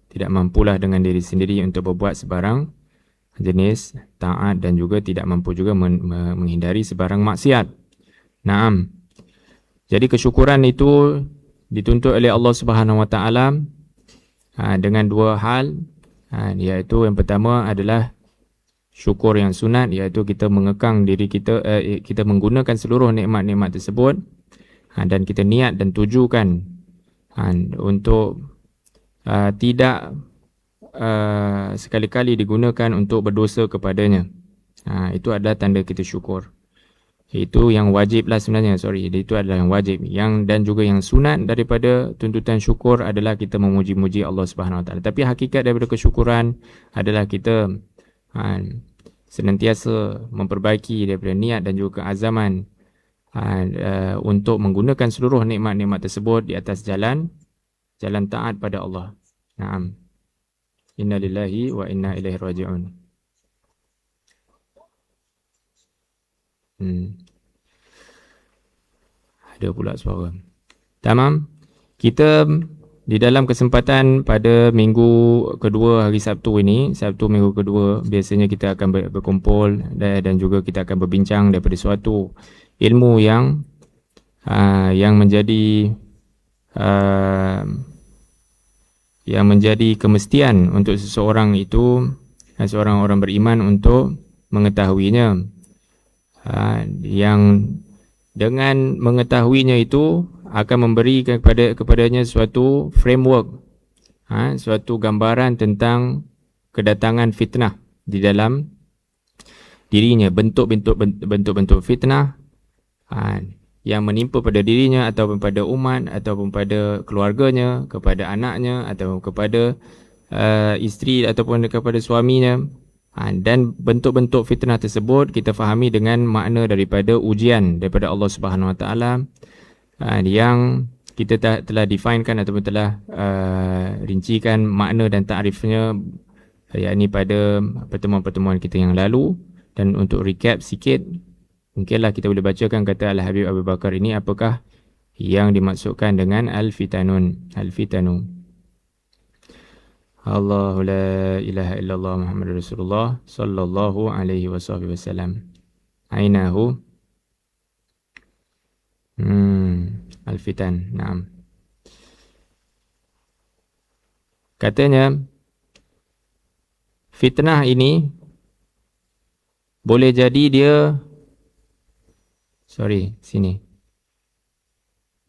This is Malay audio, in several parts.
tidak mampulah dengan diri sendiri untuk berbuat sebarang jenis taat dan juga tidak mampu juga menghindari sebarang maksiat. Naam. Jadi kesyukuran itu dituntut oleh Allah Subhanahu Wa Taala dengan dua hal, iaitu yang pertama adalah syukur yang sunat, iaitu kita mengekang diri kita, kita menggunakan seluruh nikmat-nikmat tersebut dan kita niat dan tujukan untuk tidak sekali-kali digunakan untuk berdosa kepadanya. Itu adalah tanda kita syukur. Itu yang wajib lah sebenarnya, itu adalah yang wajib. Dan juga yang sunat daripada tuntutan syukur adalah kita memuji-muji Allah Subhanahu Wa Taala. Tapi hakikat daripada kesyukuran adalah kita senantiasa memperbaiki daripada niat dan juga keazaman untuk menggunakan seluruh nikmat-nikmat tersebut di atas jalan taat pada Allah. Naam. Inna lillahi wa inna ilaihi raji'un. Ada pula suara. Tamam. Kita di dalam kesempatan pada minggu kedua hari Sabtu ini, Sabtu minggu kedua, biasanya kita akan berkumpul dan juga kita akan berbincang daripada suatu ilmu yang menjadi kemestian untuk seseorang itu, seorang orang beriman untuk mengetahuinya. Yang dengan mengetahuinya itu akan memberi kepadanya suatu framework, suatu gambaran tentang kedatangan fitnah di dalam dirinya, bentuk-bentuk fitnah yang menimpa pada dirinya ataupun pada umat ataupun pada keluarganya, kepada anaknya atau kepada isteri ataupun kepada suaminya. Dan bentuk-bentuk fitnah tersebut kita fahami dengan makna daripada ujian daripada Allah Subhanahu Wa Taala yang kita telah definekan ataupun telah rincikan makna dan takrifnya, yakni pada pertemuan-pertemuan kita yang lalu. Dan untuk recap sikit, mungkinlah kita boleh bacakan kata Al-Habib Abu Bakar ini, apakah yang dimaksudkan dengan al-fitanu. Allahu la ilaha illallah Muhammadur Rasulullah sallallahu alaihi wasallam. Ainahu al-fitan. Naam. Katanya fitnah ini boleh jadi dia sini.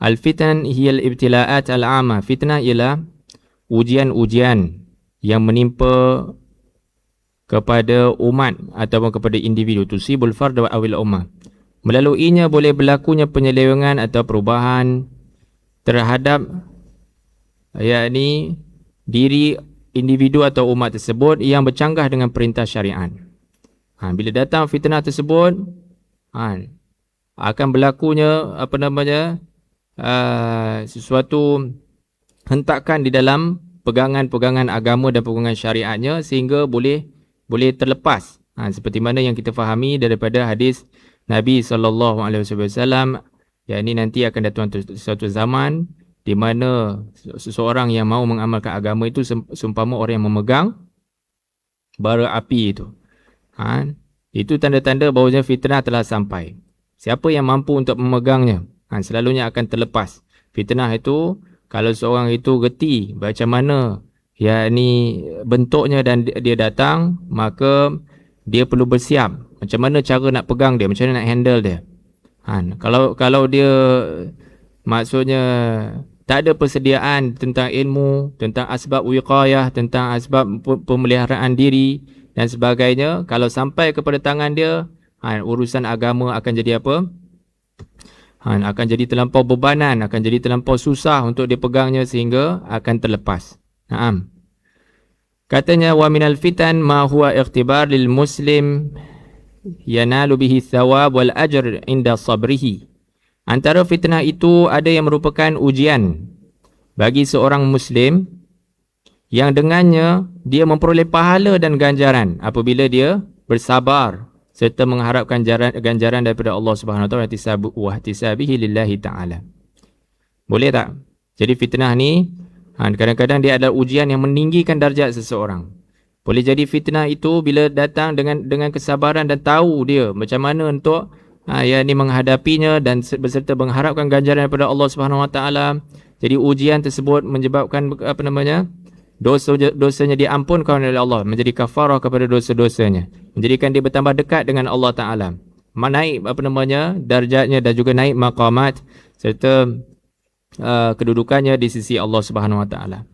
Al-fitan hiyal ibtila'at al-'amma. Fitnah ialah ujian-ujian yang menimpa kepada umat ataupun kepada individu, tusibul fard wa awil ummah. Melaluinya boleh berlakunya penyelewengan atau perubahan terhadap yakni diri individu atau umat tersebut yang bercanggah dengan perintah syariat. Bila datang fitnah tersebut, akan berlakunya sesuatu hentakan di dalam pegangan-pegangan agama dan pegangan syariatnya sehingga boleh terlepas. Seperti mana yang kita fahami daripada hadis Nabi SAW, yakni nanti akan datang suatu zaman di mana seseorang yang mahu mengamalkan agama itu seumpama orang yang memegang bara api itu. Itu tanda-tanda bahawanya fitnah telah sampai. Siapa yang mampu untuk memegangnya, selalunya akan terlepas. Fitnah itu, kalau seorang itu reti macam mana yakni bentuknya dan dia datang, maka dia perlu bersiap macam mana cara nak pegang dia, macam mana nak handle dia. Kalau dia maksudnya tak ada persediaan tentang ilmu, tentang asbab wiqayah, tentang asbab pemeliharaan diri dan sebagainya, kalau sampai kepada tangan dia, urusan agama akan jadi apa? Akan jadi terlampau bebanan, akan jadi terlampau susah untuk dipegangnya sehingga akan terlepas. Katanya wa minal fitan ma huwa ikhtibar lil muslim yanalu bihi thawab wal ajr inda sabrihi. Antara fitnah itu ada yang merupakan ujian bagi seorang muslim yang dengannya dia memperoleh pahala dan ganjaran apabila dia bersabar serta mengharapkan ganjaran daripada Allah Subhanahu Wa Taala wa ihtisabihi lillahi ta'ala. Boleh tak? Jadi fitnah ni Kadang-kadang dia adalah ujian yang meninggikan darjat seseorang. Boleh jadi fitnah itu bila datang dengan kesabaran dan tahu dia macam mana untuk yang ini menghadapinya dan berserta mengharapkan ganjaran daripada Allah Subhanahu Wa Taala. Jadi ujian tersebut menyebabkan dosanya diampunkan oleh Allah, menjadi kafarah kepada dosa-dosanya, menjadikan dia bertambah dekat dengan Allah Taala, naik darjatnya dan juga naik maqamat serta kedudukannya di sisi Allah Subhanahu Wa Taala.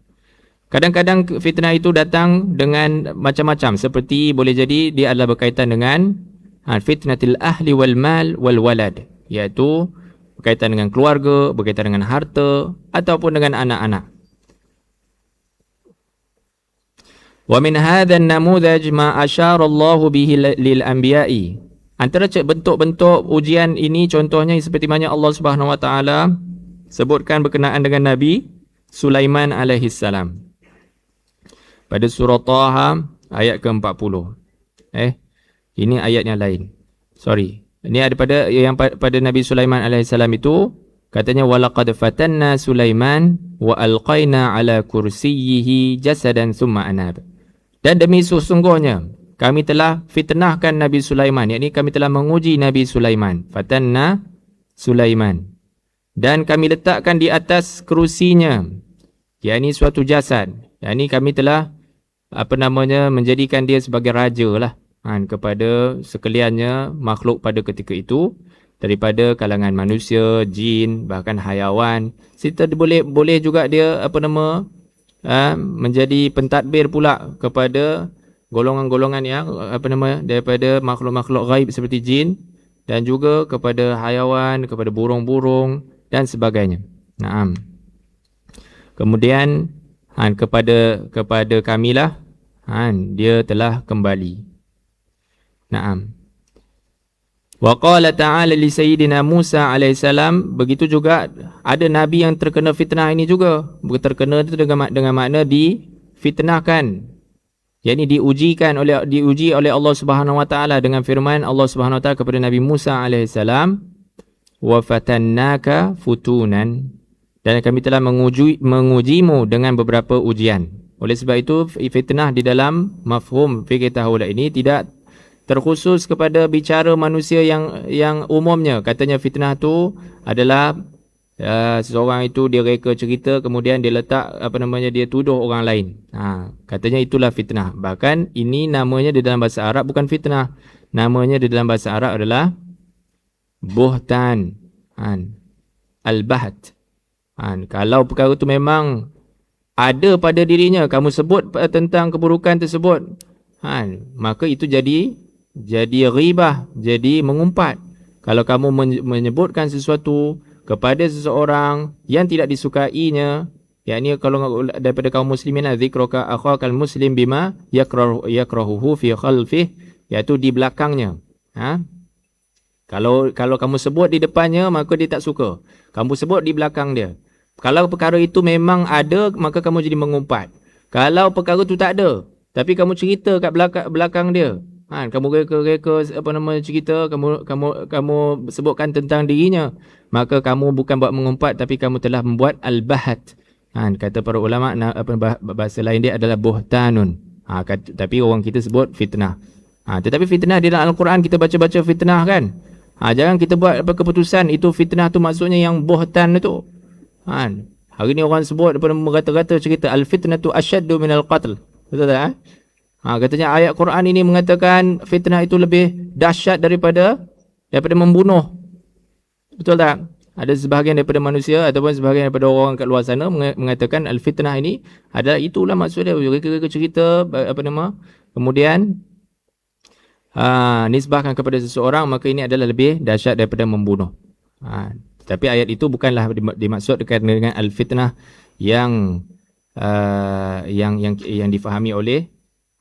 Kadang-kadang fitnah itu datang dengan macam-macam, seperti boleh jadi dia adalah berkaitan dengan fitnatil ahli wal mal wal walad, iaitu berkaitan dengan keluarga, berkaitan dengan harta ataupun dengan anak-anak. Wa min hadha an-namudhaj ma asyara Allah bihi lil anbiya'i. Antara bentuk-bentuk ujian ini contohnya seperti mana Allah Subhanahu Wa Taala sebutkan berkenaan dengan Nabi Sulaiman alaihi salam. Pada surah Taha ayat ke-40. Ini ayat yang lain. Sorry. Ini ada pada Nabi Sulaiman alaihi salam itu katanya walaqad fatanna Sulaiman wa alqaina ala kursiyyihi jasadan thumma anab. Dan demi sesungguhnya kami telah fitnahkan Nabi Sulaiman, yakni kami telah menguji Nabi Sulaiman. Fatanna Sulaiman. Dan kami letakkan di atas kerusinya, yakni suatu jasad. Yakni kami telah menjadikan dia sebagai raja lah kepada sekaliannya makhluk pada ketika itu, daripada kalangan manusia, jin, bahkan hayawan. Serta boleh juga dia menjadi pentadbir pula kepada golongan-golongan yang daripada makhluk-makhluk gaib seperti jin, dan juga kepada hayawan, kepada burung-burung dan sebagainya. Naam. Kemudian kepada kamilah dia telah kembali. Naam. Wa qala ta'ala li sayyidina Musa alaihi salam, begitu juga ada nabi yang terkena fitnah ini juga. Terkena itu dengan makna difitnahkan, yakni diuji oleh Allah Subhanahu Wa Taala dengan firman Allah Subhanahu Wa Taala kepada Nabi Musa alaihi salam, wa fatannaka futunan, dan kami telah mengujimu dengan beberapa ujian. Oleh sebab itu fitnah di dalam mafhum fikih tahawul ini tidak terkhusus kepada bicara manusia yang umumnya. Katanya fitnah tu adalah seseorang itu dia reka cerita, kemudian dia letak dia tuduh orang lain. Katanya itulah fitnah. Bahkan ini namanya di dalam bahasa Arab bukan fitnah. Namanya di dalam bahasa Arab adalah buhtan. Al-baht. Kalau perkara itu memang ada pada dirinya, kamu sebut tentang keburukan tersebut, maka itu jadi ghibah, jadi mengumpat. Kalau kamu menyebutkan sesuatu kepada seseorang yang tidak disukainya, yakni kalau daripada kaum muslimin, zikruka akhakal muslim bima yakrahuhu fi khalfih, iaitu di belakangnya. Kalau kamu sebut di depannya, maka dia tak suka. Kamu sebut di belakang dia. Kalau perkara itu memang ada, maka kamu jadi mengumpat. Kalau perkara itu tak ada, tapi kamu cerita kat belakang dia, kamu reka cerita, kamu sebutkan tentang dirinya, maka kamu bukan buat mengumpat, tapi kamu telah membuat al-bahat. Kata para ulama, bahasa lain dia adalah buhtanun. Tapi orang kita sebut fitnah. Tetapi fitnah di dalam Al-Quran kita baca-baca fitnah kan. Jangan kita buat keputusan itu fitnah tu maksudnya yang buhtan itu. Hari ni orang sebut merata-rata cerita al-fitnatu asyaddu minal qatl. Betul tak? Katanya ayat Quran ini mengatakan fitnah itu lebih dahsyat daripada membunuh. Betul tak? Ada sebahagian daripada manusia ataupun sebahagian daripada orang kat luar sana mengatakan al-fitnah ini adalah itulah maksudnya. Reka-reka cerita kemudian nisbahkan kepada seseorang, maka ini adalah lebih dahsyat daripada membunuh. Tapi ayat itu bukanlah dimaksudkan dengan al-fitnah yang difahami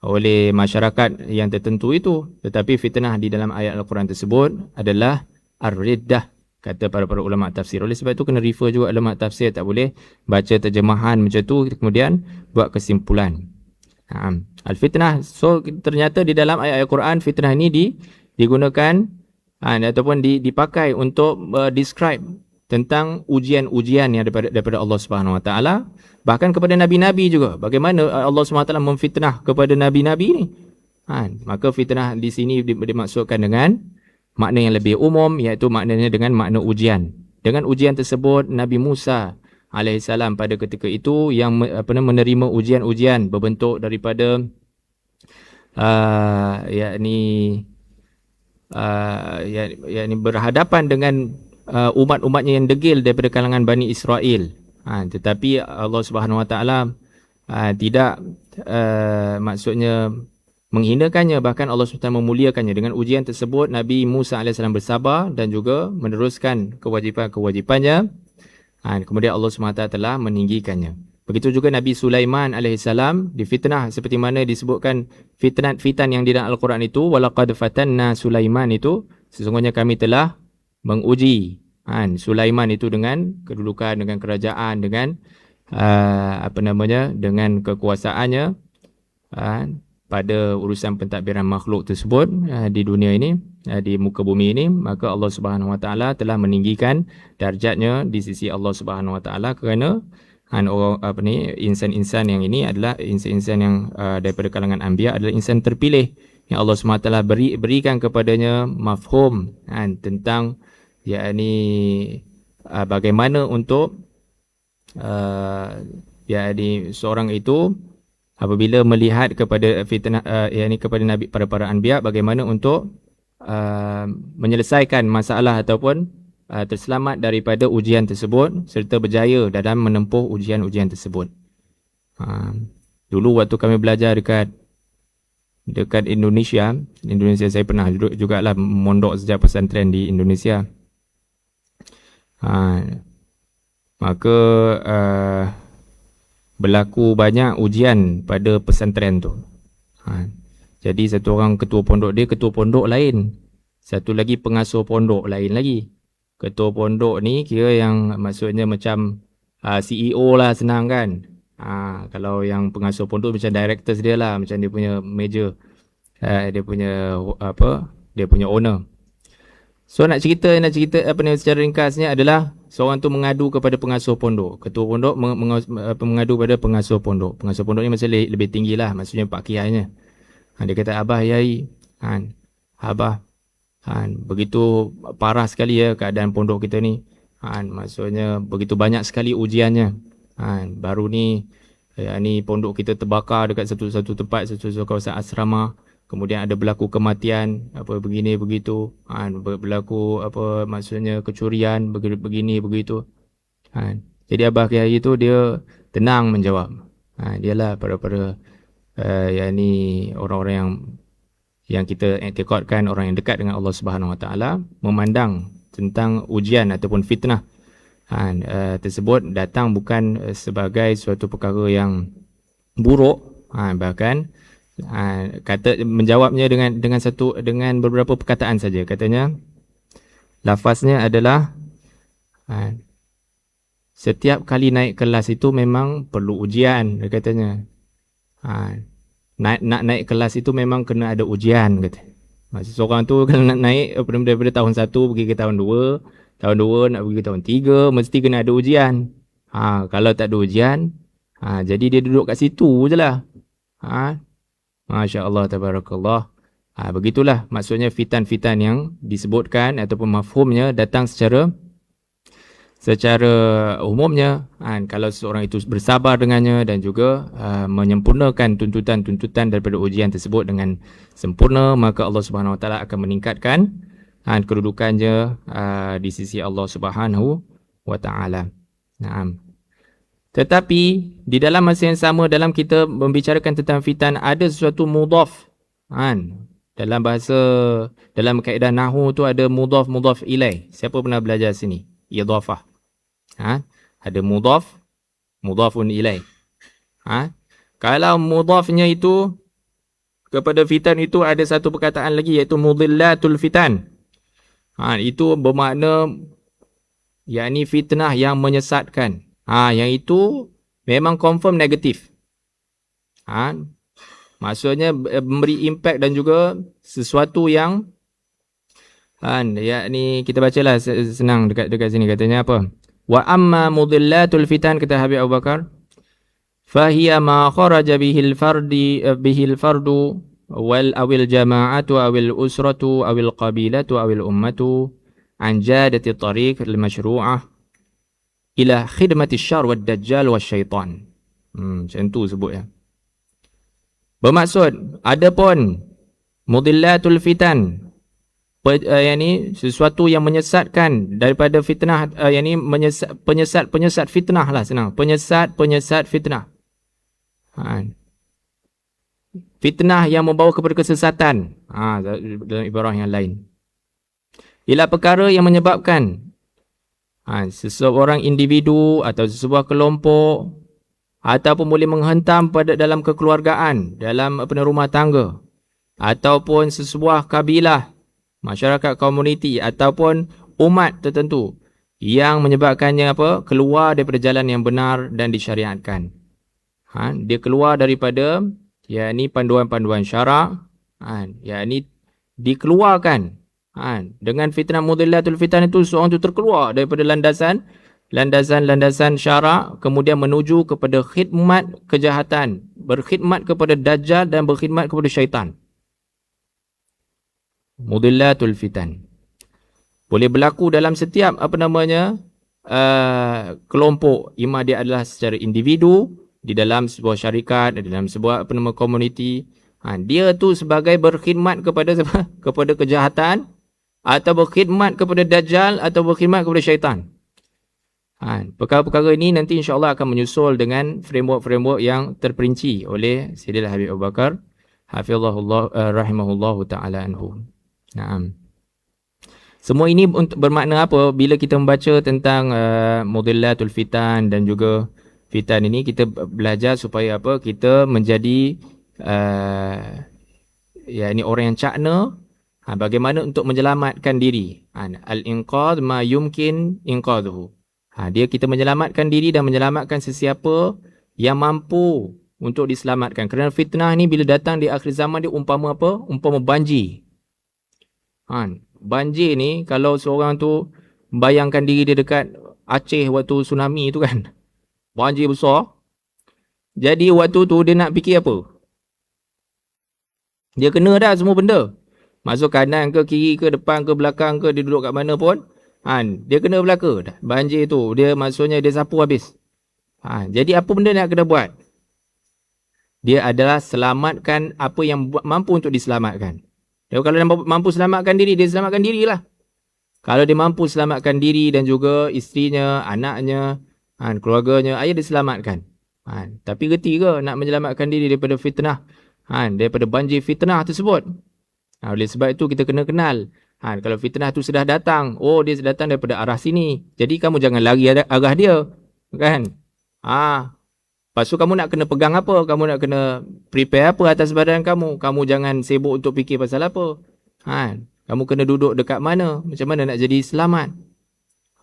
oleh masyarakat yang tertentu itu. Tetapi fitnah di dalam ayat Al-Quran tersebut adalah ar-riddah, kata para ulama tafsir. Oleh sebab itu kena refer juga ulama tafsir, tak boleh baca terjemahan macam tu kemudian buat kesimpulan. Al-fitnah, so ternyata di dalam ayat Al-Quran fitnah ini digunakan ataupun dipakai untuk describe tentang ujian-ujian yang daripada Allah Subhanahu Wa Taala, bahkan kepada nabi-nabi juga. Bagaimana Allah Subhanahu Wa Taala memfitnah kepada nabi-nabi ni? Maka fitnah di sini dimaksudkan dengan makna yang lebih umum, iaitu maknanya dengan makna ujian. Dengan ujian tersebut, Nabi Musa alaihissalam pada ketika itu yang menerima ujian-ujian berbentuk daripada yakni berhadapan dengan umat-umatnya yang degil daripada kalangan Bani Israel. Tetapi Allah Subhanahu Wa Taala tidak maksudnya menghinakannya, bahkan Allah SWT memuliakannya. Dengan ujian tersebut, Nabi Musa AS bersabar dan juga meneruskan kewajipan-kewajipannya. Kemudian Allah SWT telah meninggikannya. Begitu juga Nabi Sulaiman AS difitnah, seperti mana disebutkan fitan yang di dalam Al-Quran itu, walaqad fatanna Sulaiman itu, sesungguhnya kami telah menguji Sulaiman itu dengan kedudukan, dengan kerajaan, dengan dengan kekuasaannya pada urusan pentadbiran makhluk tersebut di dunia ini, di muka bumi ini. Maka Allah Subhanahu Wa Taala telah meninggikan darjatnya di sisi Allah Subhanahu Wa Taala, kerana insan-insan yang ini adalah insan-insan yang daripada kalangan anbiya, adalah insan terpilih yang Allah SWT berikan kepadanya mafhum tentang yakni bagaimana untuk yakni seorang itu apabila melihat kepada fitnah yakni kepada nabi, para anbiya, bagaimana untuk menyelesaikan masalah ataupun terselamat daripada ujian tersebut serta berjaya dalam menempuh ujian-ujian tersebut. Dulu waktu kami belajar dekat Indonesia saya pernah jugalah mondok sejak pesantren di Indonesia. Maka berlaku banyak ujian pada pesantren tu. Jadi satu orang ketua pondok lain, satu lagi pengasuh pondok lain lagi. Ketua pondok ni kira yang maksudnya macam CEO lah, senang kan. Kalau yang pengasuh pondok macam directors dia lah, macam dia punya manager, dia punya owner. So nak cerita secara ringkasnya adalah seorang tu mengadu kepada pengasuh pondok. Ketua pondok mengadu kepada pengasuh pondok. Pengasuh pondok ni masih lebih tinggi lah, maksudnya Pak Kiainya. Dia kata, abah yai, abah, begitu parah sekali ya keadaan pondok kita ni. Maksudnya begitu banyak sekali ujiannya. Baru ni pondok kita terbakar dekat satu tempat, satu kawasan asrama. Kemudian ada berlaku kematian, begini begitu, berlaku maksudnya kecurian, begini begitu. Jadi Abah Kiai itu dia tenang menjawab. Dialah para orang-orang yang kita i'tiqadkan, orang yang dekat dengan Allah Subhanahu Wa Taala, memandang tentang ujian ataupun fitnah tersebut datang bukan sebagai suatu perkara yang buruk, bahkan menjawabnya dengan beberapa perkataan saja. Katanya, lafaznya adalah setiap kali naik kelas itu memang perlu ujian, dia katanya. Nak naik kelas itu memang kena ada ujian, kata. Maksud seorang tu kalau nak naik daripada tahun 1 pergi ke tahun 2, tahun 2 nak pergi ke tahun 3, mesti kena ada ujian. Kalau tak ada ujian, jadi dia duduk kat situ je lah. Masya Allah, tabarakallah. Begitulah maksudnya fitan-fitan yang disebutkan ataupun mafhumnya datang secara umumnya. Kalau seorang itu bersabar dengannya dan juga menyempurnakan tuntutan-tuntutan daripada ujian tersebut dengan sempurna, maka Allah Subhanahu Wa Taala akan meningkatkan kedudukannya di sisi Allah Subhanahu Wa Taala. Naam. Tetapi di dalam masa yang sama, dalam kita membicarakan tentang fitan, ada sesuatu mudhaf. Dalam kaedah nahwu tu ada mudhaf ilaih. Siapa pernah belajar sini? Idhafah. Ada mudhafun ilaih. Kalau mudhafnya itu kepada fitan itu ada satu perkataan lagi, iaitu mudhillatul fitan. Itu bermakna yakni fitnah yang menyesatkan. Yang itu memang confirm negatif. Maksudnya memberi impact dan juga sesuatu yang Ya ni kita bacalah senang dekat sini katanya apa? Wa amma mudillatul fitan, kata Habib Abu Bakar, fahiya ma kharaja bihil fardu wal awil jama'atu awil usratu awil qabilatu awil ummatu an jadati tariq al mashru'ah ila khidmati syar wad dajjal was syaitan. Macam tu sebut ya. Bermaksud adapun mudillatul fitan, yani sesuatu yang menyesatkan daripada fitnah, yani penyesat fitnah lah, senang, penyesat fitnah. Fitnah yang membawa kepada kesesatan, dalam ibarah yang lain, ialah perkara yang menyebabkan seseorang individu atau sebuah kelompok ataupun boleh menghentam pada dalam kekeluargaan, dalam rumah tangga, ataupun sebuah kabilah, masyarakat, komuniti ataupun umat tertentu yang menyebabkannya keluar daripada jalan yang benar dan disyariatkan. Dia keluar daripada panduan-panduan syarak, dikeluarkan dengan fitnah mudillatul fitan itu, seorang itu terkeluar daripada landasan syarak, kemudian menuju kepada khidmat kejahatan, berkhidmat kepada dajjal dan berkhidmat kepada syaitan. Mudillatul fitan boleh berlaku dalam setiap kelompok, ima dia adalah secara individu, di dalam sebuah syarikat, di dalam sebuah komuniti. Dia tu sebagai berkhidmat kepada kejahatan, atau berkhidmat kepada dajjal, atau berkhidmat kepada syaitan. Perkara-perkara ini nanti insya-Allah akan menyusul dengan framework yang terperinci oleh Sayyidina Habib Abu Bakar hafizahullah rahimahullahu taala anhu. Naam. Semua ini bermakna apa? Bila kita membaca tentang mudillatul fitan dan juga fitan ini, kita belajar supaya kita menjadi orang yang cakna bagaimana untuk menyelamatkan diri. Al-inqadh ma yumkin inqadhuhu. Kita menyelamatkan diri dan menyelamatkan sesiapa yang mampu untuk diselamatkan. Kerana fitnah ni bila datang di akhir zaman, dia umpama umpama banjir. Banjir ni, kalau seorang tu bayangkan diri dia dekat Aceh waktu tsunami tu kan, banjir besar. Jadi waktu tu dia nak fikir apa? Dia kena dah semua benda. Masuk kanan ke kiri ke depan ke belakang ke, dia duduk kat mana pun, dia kena belaka dah. Banjir tu dia maksudnya dia sapu habis. Jadi apa benda nak kena buat? Dia adalah selamatkan apa yang mampu untuk diselamatkan. Dia kalau dia mampu selamatkan diri, dia selamatkan dirilah. Kalau dia mampu selamatkan diri dan juga isterinya, anaknya, keluarganya, dia diselamatkan. Tapi reti ke nak menyelamatkan diri daripada fitnah, daripada banjir fitnah tersebut? Oleh sebab itu kita kena kenal, kalau fitnah tu sudah datang, dia datang daripada arah sini, jadi kamu jangan lari arah dia, kan? Lepas tu kamu nak kena pegang apa? Kamu nak kena prepare apa atas badan kamu? Kamu jangan sibuk untuk fikir pasal apa. Kamu kena duduk dekat mana? Macam mana nak jadi selamat?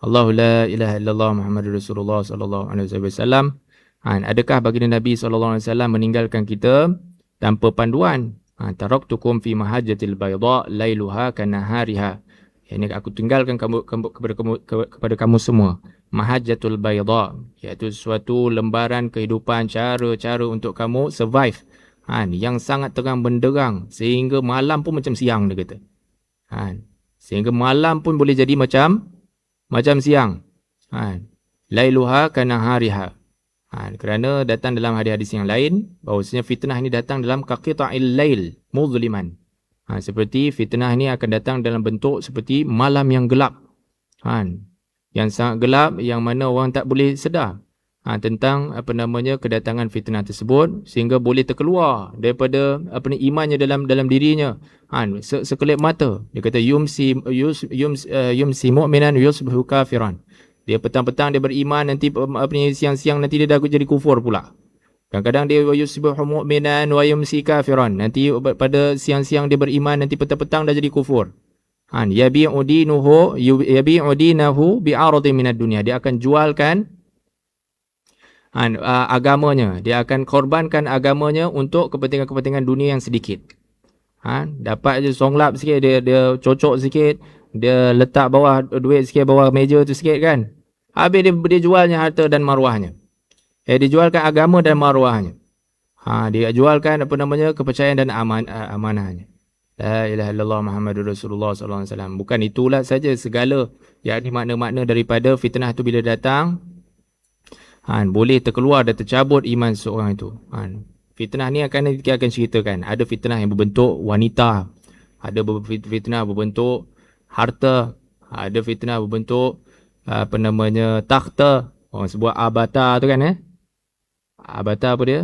Allahu la ilaha illallah Muhammadur Rasulullah sallallahu alaihi wasallam. Adakah baginda Nabi sallallahu alaihi wasallam meninggalkan kita tanpa panduan? Taraktukum fi mahajjatil bayda lailuha kanahariha. Ini aku tinggalkan kepada kamu semua mahajjatul bayda, iaitu suatu lembaran kehidupan, cara-cara untuk kamu survive, yang sangat terang benderang, sehingga malam pun macam siang, dia kata. Sehingga malam pun boleh jadi macam siang. Lailuha kanahariha. Kerana datang dalam hadis-hadis yang lain bahawasanya fitnah ini datang dalam kaqita'il lail muzliman. Seperti fitnah ni akan datang dalam bentuk seperti malam yang gelap. Yang sangat gelap, yang mana orang tak boleh sedar tentang kedatangan fitnah tersebut, sehingga boleh terkeluar daripada imannya dalam dirinya. Sekelip mata dia kata yumsi mu'minan yusbihu kafiran. Dia petang-petang dia beriman, nanti siang-siang nanti dia dah jadi kufur pula. Kadang-kadang dia yusbihu mu'minan wa yumsi kafiran. Nanti pada siang-siang dia beriman, nanti petang-petang dah jadi kufur. Yabi'u dinahu bi'aradin minad dunya. Dia akan jualkan agamanya. Dia akan korbankan agamanya untuk kepentingan-kepentingan dunia yang sedikit. Dapat je songlap sikit, dia cocok sikit, Dia letak bawah duit sikit, bawah meja tu sikit kan. Habis dia jualnya harta dan maruahnya. Dia jualkan agama dan maruahnya. Dia jualkan kepercayaan dan amanahnya. La ilaha illallah Muhammadur Rasulullah sallallahu alaihi wasallam. Bukan itulah saja segala yakni makna-makna daripada fitnah tu bila datang, boleh terkeluar dan tercabut iman seorang itu. Fitnah ni kita akan ceritakan. Ada fitnah yang berbentuk wanita, ada fitnah berbentuk harta, ada fitnah berbentuk takhta. Orang sebut abata tu kan Abata apa dia?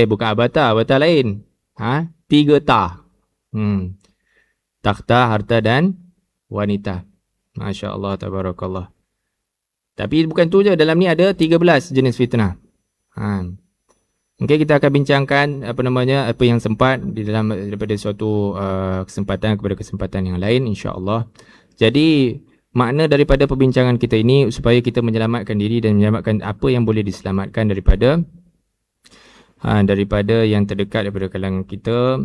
Bukan abata lain. 3 ta. Takhta, harta dan wanita. Masya Allah, tabarakallah. Tapi bukan tu je, dalam ni ada 13 jenis fitnah. Mungkin kita akan bincangkan apa yang sempat di dalam daripada suatu kesempatan kepada kesempatan yang lain, insya-Allah. Jadi makna daripada perbincangan kita ini supaya kita menyelamatkan diri dan menyelamatkan apa yang boleh diselamatkan daripada yang terdekat daripada kalangan kita,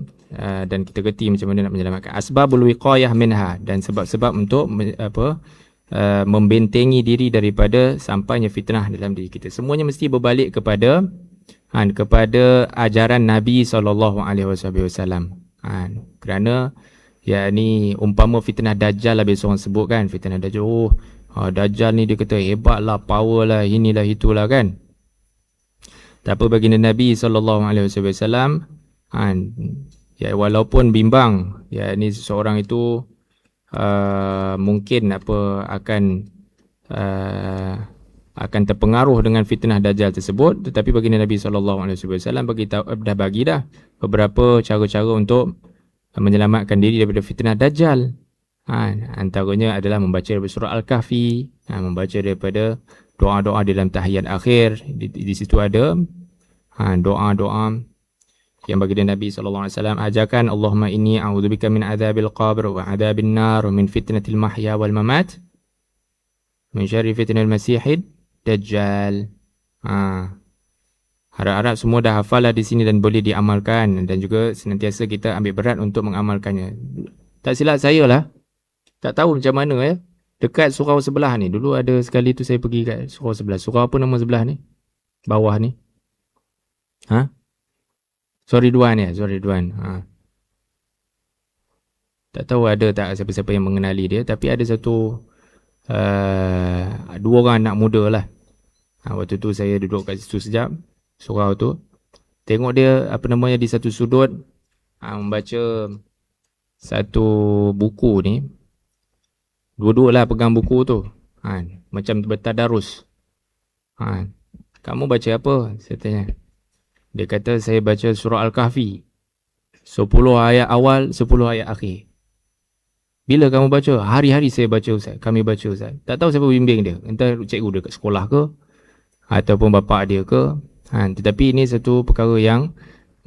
dan kita gerti macam mana nak menyelamatkan. Asbabul wiqayah minha, dan sebab-sebab untuk membentengi diri daripada sampainya fitnah dalam diri kita. Semuanya mesti berbalik kepada ajaran Nabi SAW. Kerana yakni umpama fitnah Dajjal lah biasa orang sebut kan. Fitnah Dajjal, Dajjal ni dia kata hebat lah, power lah, inilah itulah kan. Tapi baginda Nabi SAW, walaupun bimbang, yakni seseorang itu mungkin akan terpengaruh dengan fitnah Dajjal tersebut, tetapi baginda Nabi SAW bagi dah beberapa cara-cara untuk menyelamatkan diri daripada fitnah Dajjal. Antaranya adalah membaca daripada surah Al-Kahfi, membaca daripada doa-doa dalam tahiyat akhir. Di situ ada doa-doa yang baginda Nabi SAW ajarkan. Allahumma inni a'udzubika min adzabil qabr wa adzabin nar wa min fitnatil mahya wal mamat min syarri fitnatil masihid dajjal. Harap-harap semua dah hafal lah di sini dan boleh diamalkan, dan juga senantiasa kita ambil berat untuk mengamalkannya. Tak silap saya lah, tak tahu macam mana dekat surau sebelah ni. Dulu ada sekali tu saya pergi kat surau sebelah. Surau apa nama sebelah ni? Bawah ni. Surau Ridwan ya, Surau Ridwan. Tak tahu ada tak siapa-siapa yang mengenali dia, tapi ada satu 2 orang anak muda lah. Waktu tu saya duduk kat situ sekejap, surau tu. Tengok dia di satu sudut membaca satu buku ni. Dua-dua lah pegang buku tu. Macam bertadarus. Kamu baca apa? Saya tanya. Dia kata saya baca surah Al-Kahfi. 10 ayat awal, 10 ayat akhir. Bila kamu baca? Hari-hari saya baca Ustaz. Kami baca Ustaz. Tak tahu siapa bimbing dia. Entah cikgu dia kat sekolah ke, ataupun bapa dia ke. Tetapi ini satu perkara yang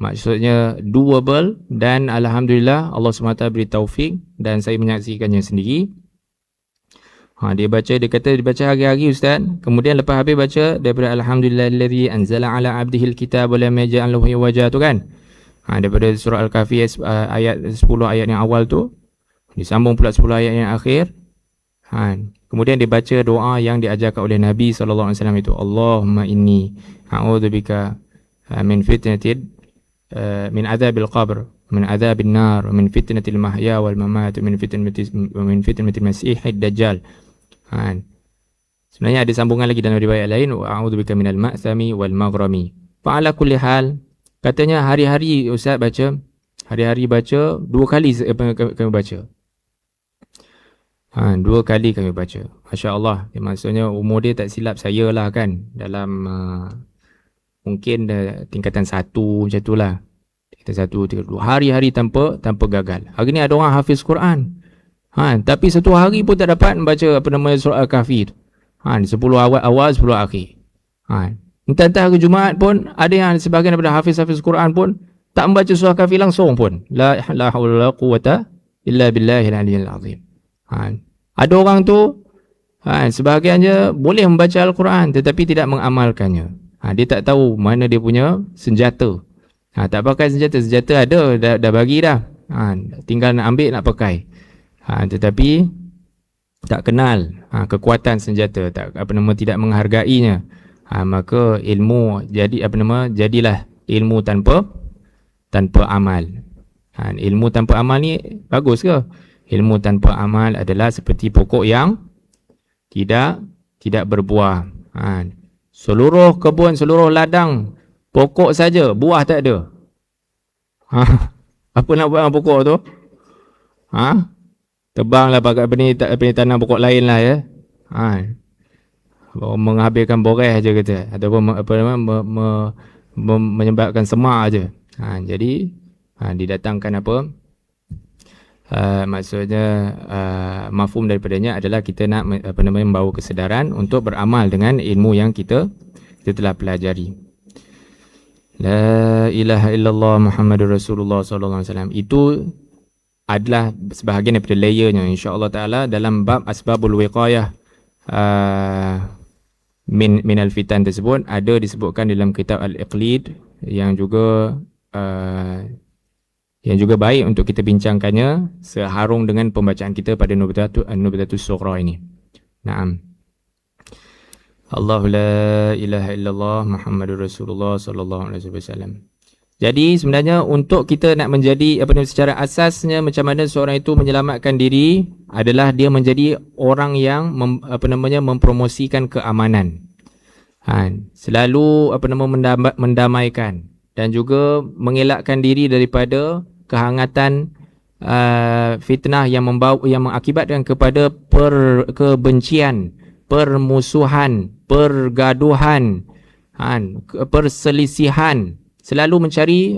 maksudnya doable, dan Alhamdulillah Allah SWT beri taufik dan saya menyaksikannya sendiri. Dia baca, dia kata dia baca hari-hari Ustaz. Kemudian lepas habis baca daripada Alhamdulillahillazi anzala ala abdihil kitab wa lam yaj'al lahu iwaja tu kan. Daripada surah Al-Kahfi ayat 10 ayat yang awal tu, disambung pula 10 ayat yang akhir. Kemudian dia baca doa yang diajarkan oleh Nabi SAW itu. Allahumma inni a'udzubika min fitnatil min adzabil qabr, min adzabin nar, min fitnatil mahya wal mamat, min fitnatil masihid dajjal. Sebenarnya ada sambungan lagi dalam riwayat lain, wa a'udzubika minal ma'sami wal maghrami. Fa'ala kulli hal, katanya hari-hari Ustaz baca, hari-hari baca 2 kali kami baca. 2 kali kami baca. Masya-Allah. Maksudnya umur dia tak silap saya lah kan, dalam mungkin tingkatan 1 macam itulah. Tingkatan 1, 3, 2. Hari-hari tanpa gagal. Hari ni ada orang hafiz Quran. Tapi satu hari pun tak dapat membaca surah Al-Kahfi tu. 10 awal 10 akhir. Entah-entah hari Jumaat pun ada yang sebahagian daripada hafiz Quran pun tak membaca surah Al-Kahfi langsung pun. La haula wala quwwata illa billahil aliyyil azim. Ada orang tu sebahagiannya boleh membaca Al-Quran tetapi tidak mengamalkannya. Dia tak tahu mana dia punya senjata. Tak pakai senjata ada, dah bagi dah. Tinggal nak ambil, nak pakai. Tetapi tak kenal kekuatan senjata, tidak menghargainya, maka ilmu jadilah ilmu tanpa amal. Ilmu tanpa amal ni bagus ke? Ilmu tanpa amal adalah seperti pokok yang tidak berbuah. Seluruh kebun, seluruh ladang pokok saja, buah tak ada. Apa nak buat dengan pokok tu? Tebanglah pakai tanam pokok lain lah ya. Menghabiskan boreh aja kata, ataupun menyebabkan semak aja. Jadi didatangkan apa? Maksudnya mafhum daripadanya adalah kita nak membawa kesedaran untuk beramal dengan ilmu yang kita telah pelajari. La ilaha illallah Muhammadur Rasulullah sallallahu alaihi wasallam. Itu adalah sebahagian daripada layernya, insya-Allah taala, dalam bab asbabul wiqayah min al-fitan tersebut ada disebutkan dalam kitab Al-Iqlid yang juga baik untuk kita bincangkannya seharung dengan pembacaan kita pada Nubdatus Sughra ini. Naam. Allahu la ilaha illallah Muhammadur Rasulullah sallallahu alaihi wasallam. Jadi sebenarnya untuk kita nak menjadi secara asasnya macam mana seorang itu menyelamatkan diri adalah dia menjadi orang yang mempromosikan keamanan. Selalu mendamaikan dan juga mengelakkan diri daripada kehangatan fitnah yang mengakibatkan kepada kebencian, permusuhan, pergaduhan, perselisihan. Selalu mencari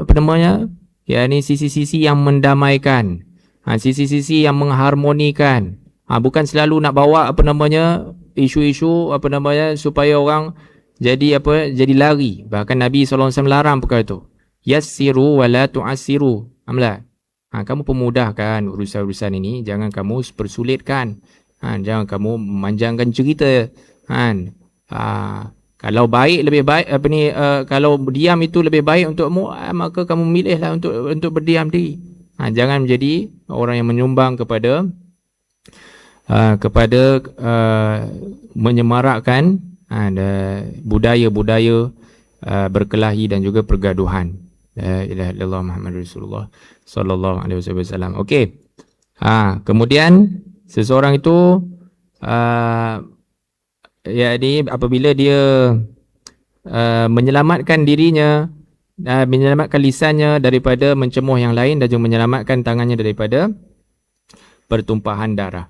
sisi-sisi yang mendamaikan, sisi-sisi yang mengharmonikan. Bukan selalu nak bawa isu-isu supaya orang jadi lari. Bahkan Nabi SAW larang perkara itu. Yassiru wa la tu'assiru. Kamu pemudahkan urusan-urusan ini, jangan kamu persulitkan. Jangan kamu memanjangkan cerita. Kalau baik lebih baik kalau diam itu lebih baik untukmu, maka kamu milihlah untuk berdiam diri. Jangan menjadi orang yang menyumbang kepada menyemarakkan budaya-budaya berkelahi dan juga pergaduhan. La ilaha illallah Muhammadur Rasulullah sallallahu alaihi wasallam. Okey. Kemudian seseorang itu apabila dia menyelamatkan dirinya, menyelamatkan lisannya daripada mencemuh yang lain dan juga menyelamatkan tangannya daripada pertumpahan darah.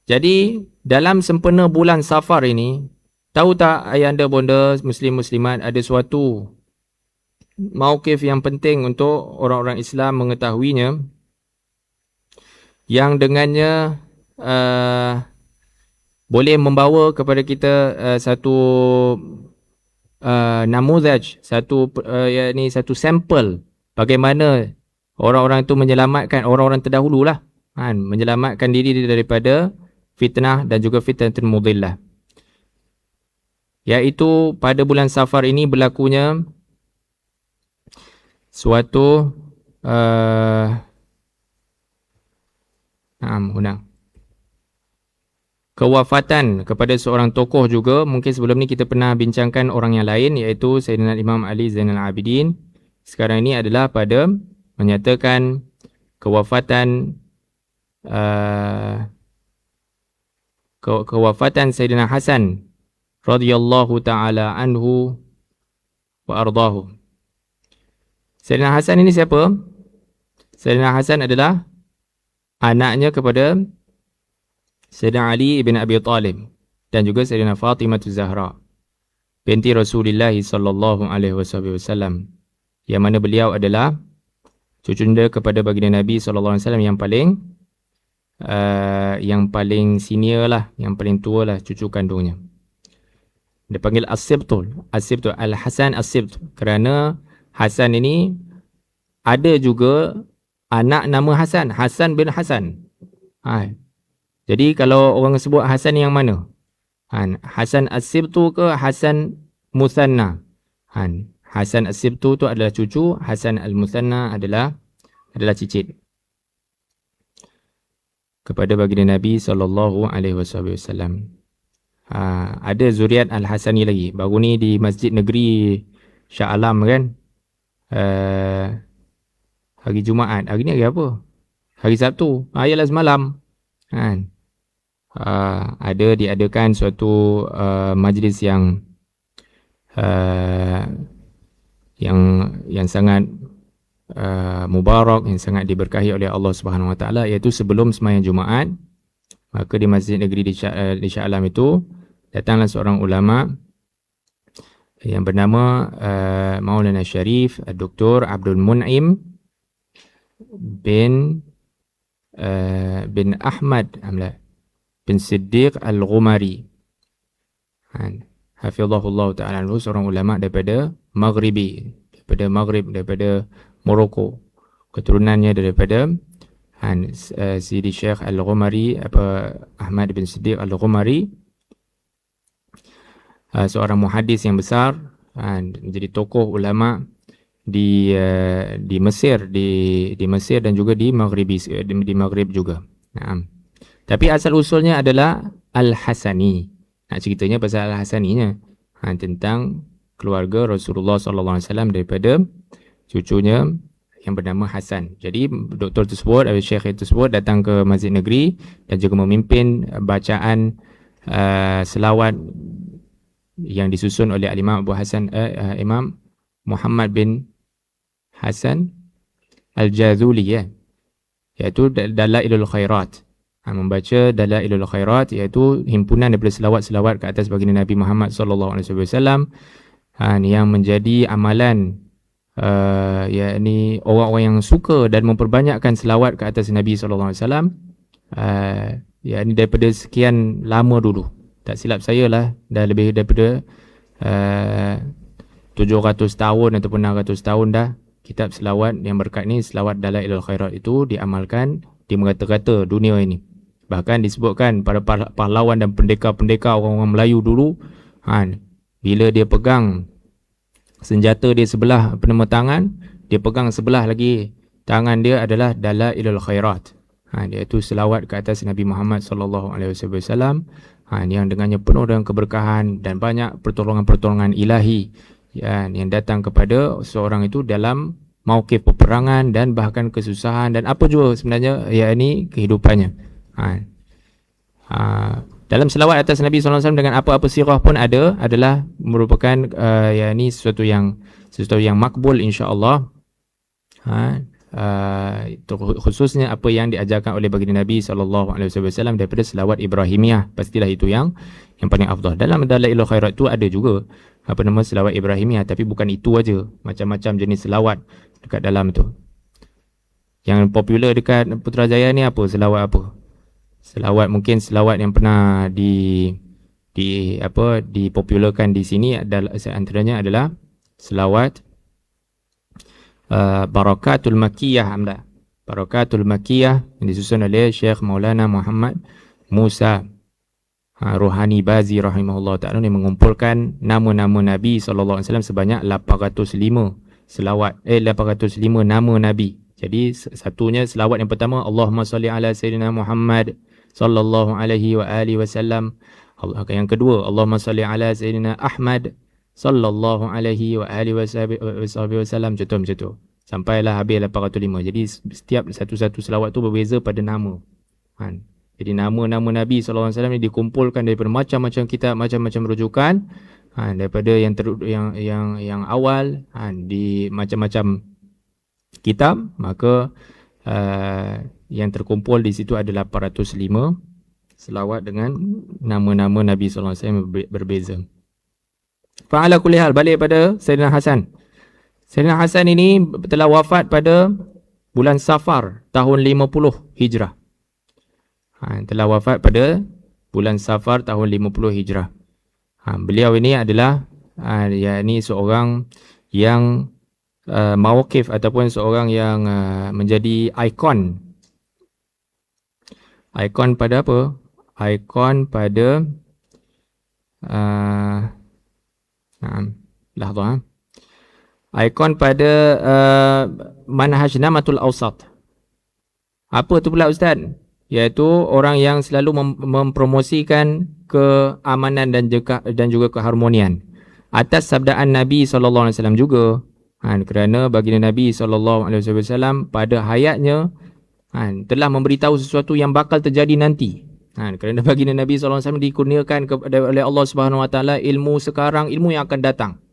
Jadi dalam sempena bulan Safar ini, tahu tak ayahanda bonda muslim-muslimat, ada suatu mauqif yang penting untuk orang-orang Islam mengetahuinya, yang dengannya boleh membawa kepada kita satu namuzaj, satu sampel bagaimana orang-orang itu menyelamatkan, orang-orang terdahululah, menyelamatkan diri daripada fitnah dan juga fitnatul mudillah. Iaitu pada bulan Safar ini berlakunya suatu kewafatan kepada seorang tokoh juga. Mungkin sebelum ni kita pernah bincangkan orang yang lain, iaitu Sayyidina Imam Ali Zainal Abidin. Sekarang ini adalah pada menyatakan kewafatan Sayyidina Hasan radhiyallahu ta'ala anhu wa ardahu. Sayyidina Hasan ini siapa? Sayyidina Hasan adalah anaknya kepada Sayyidina Ali ibn Abi Talib dan juga Sayyidina Fatimah Zahra binti Rasulullah sallallahu alaihi wasallam, yang mana beliau adalah cucunda kepada baginda Nabi sallallahu alaihi wasallam yang paling senior lah, yang paling tua lah cucu kandungnya. Dia panggil As-Sibtul, Al-Hasan As-Sibt, kerana Hasan ini ada juga anak nama Hasan, Hasan bin Hasan. Jadi kalau orang sebut Hasan yang mana? Hasan As-Sibtu ke Hasan Musanna? Hasan As-Sibtu tu adalah cucu, Hasan Al-Musanna adalah cicit. kepada baginda Nabi SAW. Ada zuriat Al-Hasani lagi. Baru ni di Masjid Negeri Shah Alam kan. Hari Jumaat. Hari ni hari apa? Hari Sabtu. Ayalah semalam. Kan? Ada diadakan suatu majlis yang sangat mubarak, yang sangat diberkahi oleh Allah Subhanahu Wa Taala, iaitu sebelum sembahyang Jumaat. Maka di Masjid Negeri di Shah Alam itu datanglah seorang ulama yang bernama Maulana Syarif Dr. Abdul Mun'im bin Ahmad bin Siddiq Al-Ghumari. Hafizahullah Ta'ala, seorang ulama daripada Maghrib, daripada Morocco. Keturunannya daripada Sidi Syekh Al-Ghumari, Ahmad bin Siddiq Al-Ghumari, seorang muhadis yang besar, menjadi tokoh ulama di Mesir, di Mesir dan juga di Maghrib juga. Tapi asal usulnya adalah Al-Hasani. Nak ceritanya pasal Al-Hasaninya, tentang keluarga Rasulullah sallallahu alaihi wasallam daripada cucunya yang bernama Hasan. Jadi doktor tersebut, syekh tersebut datang ke Masjid Negeri dan juga memimpin bacaan selawat yang disusun oleh Imam Abu Hasan, Imam Muhammad bin Hasan Al-Jazuli, iaitu Dalailul Khairat. Membaca Dalailul Khairat, iaitu himpunan daripada selawat-selawat ke atas baginda Nabi Muhammad sallallahu alaihi wasallam, yang menjadi amalan yakni orang-orang yang suka dan memperbanyakkan selawat ke atas Nabi sallallahu alaihi wasallam, yakni daripada sekian lama dulu. Tak silap saya lah, dah lebih daripada 700 tahun ataupun 600 tahun dah kitab selawat yang berkat ni, selawat Dalailul Khairat itu diamalkan di merata-rata dunia ini. Bahkan disebutkan pada pahlawan dan pendekar-pendekar orang-orang Melayu dulu, bila dia pegang senjata dia sebelah penema tangan, dia pegang sebelah lagi tangan dia adalah Dalailul Khairat, iaitu selawat ke atas Nabi Muhammad sallallahu alaihi wasallam, yang dengannya penuh dengan keberkahan dan banyak pertolongan-pertolongan ilahi yang datang kepada seorang itu dalam mauqif peperangan dan bahkan kesusahan dan apa jua sebenarnya yakni kehidupannya. Dalam selawat atas Nabi sallallahu alaihi wasallam dengan apa-apa sirah pun adalah merupakan yakni sesuatu yang makbul insya-Allah. Khususnya apa yang diajarkan oleh baginda Nabi sallallahu alaihi wasallam daripada selawat Ibrahimiyah, pastilah itu yang paling afdal. Dalam Dalailul Khairat tu ada juga selawat Ibrahimiyah, tapi bukan itu aja, macam-macam jenis selawat dekat dalam tu. Yang popular dekat Putrajaya ni apa? Selawat apa? Selawat, mungkin selawat yang pernah dipopularkan di sini adalah, antaranya adalah selawat Barakatul Makkiyah, Barakatul Makkiyah yang disusun oleh Syekh Maulana Muhammad Musa Rohani Bazi rahimahullah ta'ala, yang mengumpulkan nama-nama Nabi SAW sebanyak 805 selawat, 805 nama Nabi. Jadi satunya selawat yang pertama, Allahumma salli ala Sayyidina Muhammad sallallahu alaihi wa alihi wasallam. Yang kedua, Allahumma salli ala Sayyidina Ahmad sallallahu alaihi wa alihi wasallam. Contoh macam tu. Sampailah habis 805. Jadi setiap satu-satu selawat tu berbeza pada nama. Jadi nama-nama Nabi sallallahu alaihi wasallam ni dikumpulkan daripada macam-macam kitab, macam-macam rujukan, daripada yang awal, di macam-macam kitab. Maka yang terkumpul di situ adalah 805 selawat dengan nama-nama Nabi sallallahu alaihi wasallam berbeza. Fa'ala kulli hal, balik pada Sayyidina Hasan. Sayyidina Hasan ini telah wafat pada bulan Safar tahun 50 Hijrah. Telah wafat pada bulan Safar tahun 50 Hijrah. Beliau ini adalah yakni seorang yang mawqif ataupun seorang yang menjadi ikon pada apa? Ikon pada ikon pada manhaj Namatul Awsat. Apa tu pula Ustaz? iaitu orang yang selalu mempromosikan keamanan dan juga keharmonian. Atas sabdaan Nabi SAW juga, kerana baginda Nabi SAW pada hayatnya telah memberitahu sesuatu yang bakal terjadi nanti. Kerana baginda Nabi SAW dikurniakan oleh Allah SWT ilmu sekarang, ilmu yang akan datang.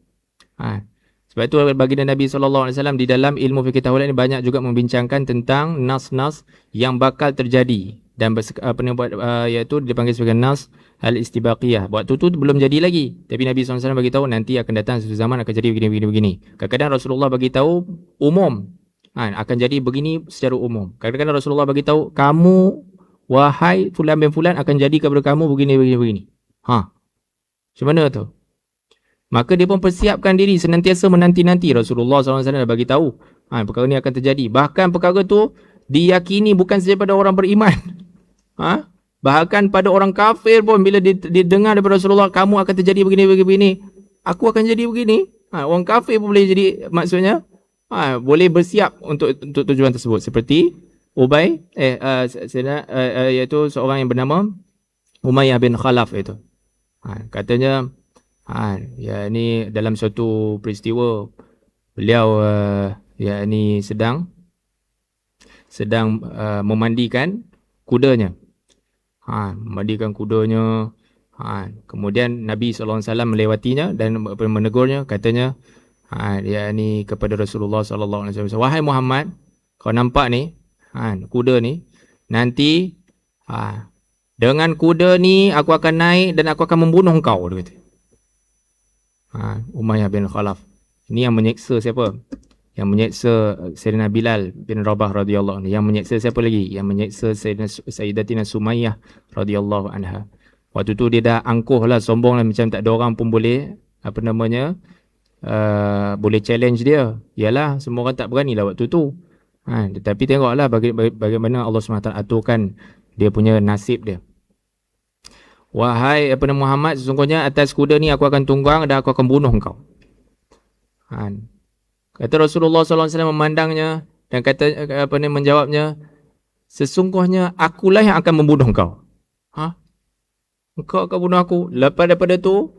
Sebab itu baginda Nabi SAW di dalam ilmu fikih tahawul ini banyak juga membincangkan tentang nas-nas yang bakal terjadi. Dan iaitu dipanggil sebagai nas al-istibaqiyah. Waktu tu belum jadi lagi, tapi Nabi SAW bagi tahu nanti akan datang satu zaman akan jadi begini. Kadang-kadang Rasulullah bagi tahu umum, akan jadi begini secara umum. Kadang-kadang Rasulullah bagi tahu kamu, wahai fulan bin fulan, akan jadi kepada kamu begini. Macam mana tu? Maka dia pun persiapkan diri, senantiasa menanti-nanti. Rasulullah SAW dah bagi tahu perkara ni akan terjadi. Bahkan perkara tu diyakini bukan saja pada orang beriman. Bahkan pada orang kafir pun bila dia dengar daripada Rasulullah, kamu akan terjadi begini, aku akan jadi begini. Orang kafir pun boleh jadi, maksudnya boleh bersiap untuk tujuan tersebut. Seperti Ubay, iaitu seorang yang bernama Umayyah bin Khalaf itu. Katanya, ni dalam suatu peristiwa beliau sedang memandikan kudanya. Memandikan kudanya. Kemudian Nabi SAW melewatinya dan menegurnya, katanya kepada Rasulullah SAW, wahai Muhammad, kau nampak ni kuda ni, nanti dengan kuda ni aku akan naik dan aku akan membunuh kau, dia kata. Umayyah bin Khalaf ini yang menyeksa siapa? Yang menyeksa Sayyidina Bilal bin Rabah radhiyallahu anhu. Yang menyeksa siapa lagi? Yang menyeksa Sayyidatina Sumayyah radhiyallahu anha. Waktu tu dia dah angkuh lah, sombong lah, macam tak ada orang pun boleh boleh challenge dia. Yalah, semua orang tak berani lah waktu tu. Tetapi tengoklah bagaimana Allah SWT aturkan dia punya nasib dia. Wahai Muhammad, sesungguhnya atas kuda ni aku akan tunggang dan aku akan bunuh engkau. Kata Rasulullah SAW memandangnya dan menjawabnya, sesungguhnya akulah yang akan membunuh engkau. Engkau akan bunuh aku. Lepas daripada tu,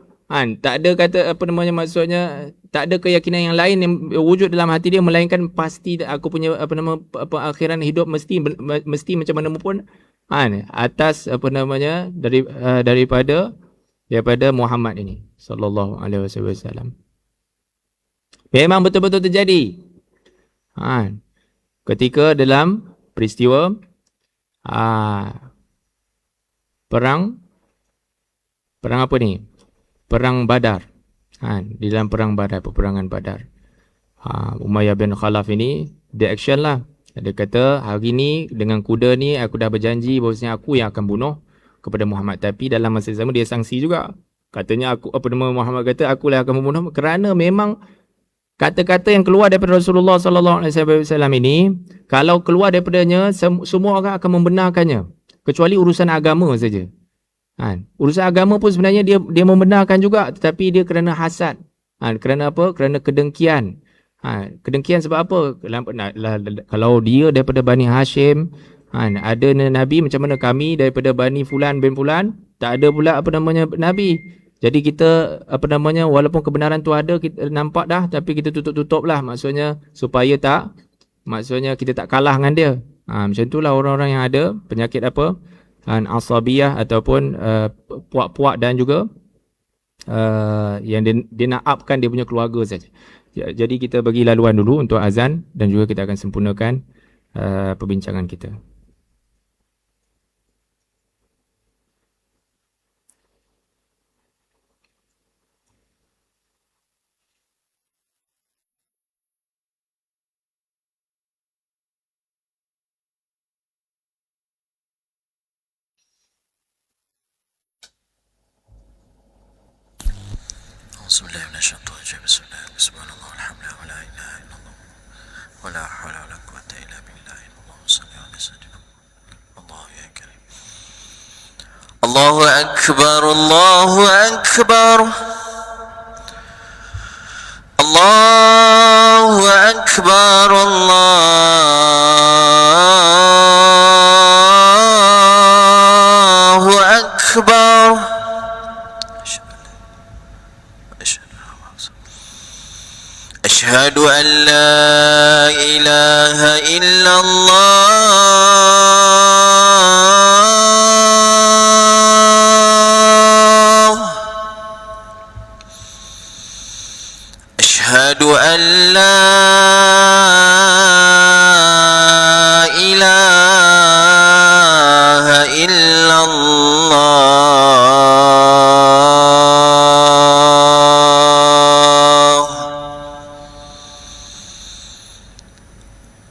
tak ada maksudnya tak ada keyakinan yang lain yang wujud dalam hati dia melainkan pasti aku punya akhiran hidup mesti macam mana pun atas daripada Muhammad ini sallallahu alaihi wasallam. Memang betul-betul terjadi. Ketika dalam peristiwa perang apa ni? Perang Badar. Di dalam perang Badar, peperangan Badar. Umayyah bin Khalaf ini dia action lah. Dia kata, hari ni dengan kuda ni aku dah berjanji bahawasanya aku yang akan bunuh kepada Muhammad. Tapi dalam masa sama dia sangsi juga. Katanya Muhammad kata akulah akan membunuh, kerana memang kata-kata yang keluar daripada Rasulullah sallallahu alaihi wasallam ini, kalau keluar daripadanya semua orang akan membenarkannya, kecuali urusan agama saja. Urusan agama pun sebenarnya dia membenarkan juga, tetapi dia kerana hasad. Kerana apa? Kerana kedengkian. Kedengkian sebab apa? Kalau dia daripada Bani Hashim, ada Nabi, macam mana kami daripada Bani Fulan bin Fulan, tak ada pula Nabi. Jadi kita walaupun kebenaran tu ada, kita nampak dah, tapi kita tutup-tutup lah, maksudnya supaya kita tak kalah dengan dia. Macam itulah orang-orang yang ada penyakit asabiyah ataupun puak-puak dan juga yang dia nak upkan dia punya keluarga saja. Jadi kita bagi laluan dulu untuk azan dan juga kita akan sempurnakan perbincangan kita. الله أكبر الله أكبر الله أكبر الله إلا الله أشهد أن لا إله إلا الله